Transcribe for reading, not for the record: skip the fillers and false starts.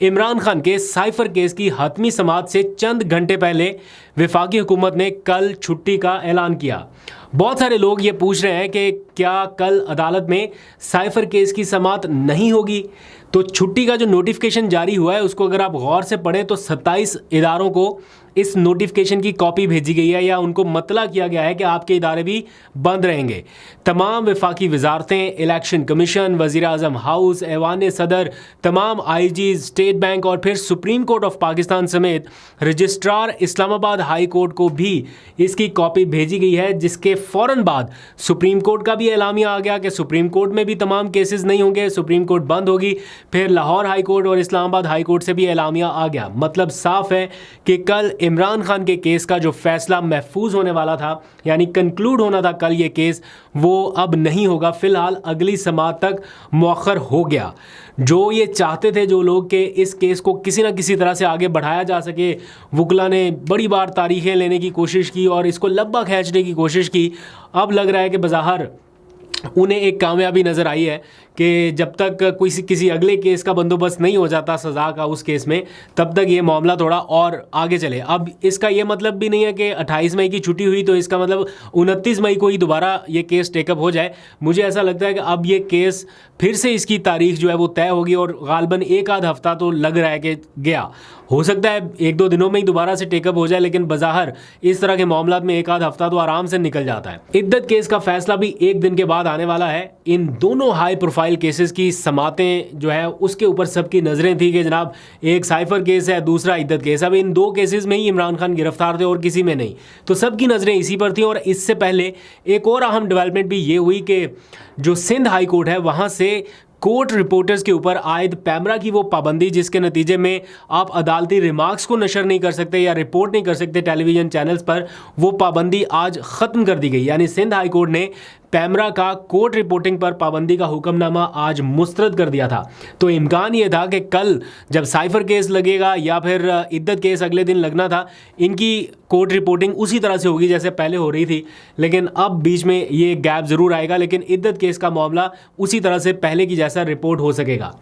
इमरान खान के cipher case की हतमी समाअत से चंद घंटे पहले वफाकी हुकूमत ने कल छुट्टी का ऐलान किया। बहुत सारे लोग ये पूछ रहे हैं कि क्या कल अदालत में साइफर केस की समाअत नहीं होगी। तो छुट्टी का जो नोटिफिकेशन जारी हुआ है उसको अगर आप गौर से पढ़ें तो 27 इदारों को इस नोटिफिकेशन की कॉपी भेजी गई है या उनको मतला किया गया है कि आपके इदारे भी बंद रहेंगे। तमाम वफाकी वजारतें, इलेक्शन कमीशन, वज़ीर आज़म हाउस, ऐवान सदर, तमाम आईजी, स्टेट बैंक और फिर सुप्रीम कोर्ट ऑफ पाकिस्तान समेत रजिस्ट्रार इस्लामाबाद हाई कोर्ट को भी इसकी कॉपी भेजी गई है, जिसके फ़ौरन बाद सुप्रीम कोर्ट का भी एलामिया आ गया कि सुप्रीम कोर्ट में भी तमाम केसेस नहीं होंगे, सुप्रीम कोर्ट बंद होगी। फिर लाहौर हाई कोर्ट और इस्लामाबाद हाई कोर्ट से भी एलामिया आ गया। मतलब साफ है कि कल इमरान खान के केस का जो फैसला महफूज होने वाला था, यानी कंक्लूड होना था कल ये केस, वो अब नहीं होगा। फिलहाल अगली समाअत तक मौखर हो गया। जो ये चाहते थे जो लोग कि इस केस को किसी ना किसी तरह से आगे बढ़ाया जा सके, वुकला ने बड़ी बार तारीखें लेने की कोशिश की और इसको लंबा खींचने की कोशिश की। अब लग रहा है कि बज़ाहिर उन्हें एक कामयाबी नज़र आई है कि जब तक किसी अगले केस का बंदोबस्त नहीं हो जाता सज़ा का उस केस में, तब तक ये मामला थोड़ा और आगे चले। अब इसका ये मतलब भी नहीं है कि 28 मई की छुट्टी हुई तो इसका मतलब 29 मई को ही दोबारा ये केस टेकअप हो जाए। मुझे ऐसा लगता है कि अब ये केस फिर से इसकी तारीख जो है वो तय होगी और गालबन एक आध हफ्ता तो लग रहा है कि गया। हो सकता है 1-2 दिनों में ही दोबारा से टेकअप हो जाए, लेकिन बज़ाहिर इस तरह के मामला में एक आध हफ्ता तो आराम से निकल जाता है। इद्दत केस का फैसला भी एक दिन के बाद आने वाला है। इन दोनों हाई प्रोफाइल केसेस की समातें जो है उसके ऊपर सबकी नज़रें थी कि जनाब एक साइफर केस है, दूसरा इद्दत केस। अब इन दो केसेस में ही इमरान खान गिरफ्तार थे और किसी में नहीं, तो सबकी नज़रें इसी पर थी। और इससे पहले एक और अहम डेवलपमेंट भी ये हुई कि जो सिंध हाई कोर्ट है वहाँ से कोर्ट रिपोर्टर्स के ऊपर आयद पैमरा की वो पाबंदी, जिसके नतीजे में आप अदालती रिमार्क्स को नशर नहीं कर सकते या रिपोर्ट नहीं कर सकते टेलीविज़न चैनल्स पर, वो पाबंदी आज ख़त्म कर दी गई। यानी सिंध हाई कोर्ट ने पैमरा का कोर्ट रिपोर्टिंग पर पाबंदी का हुक्मनामा आज मुस्तरद कर दिया था। तो इम्कान ये था कि कल जब साइफर केस लगेगा या फिर इद्दत केस अगले दिन लगना था, इनकी कोर्ट रिपोर्टिंग उसी तरह से होगी जैसे पहले हो रही थी। लेकिन अब बीच में ये गैप ज़रूर आएगा, लेकिन इद्दत केस का मामला उसी तरह से पहले की जैसा रिपोर्ट हो सकेगा।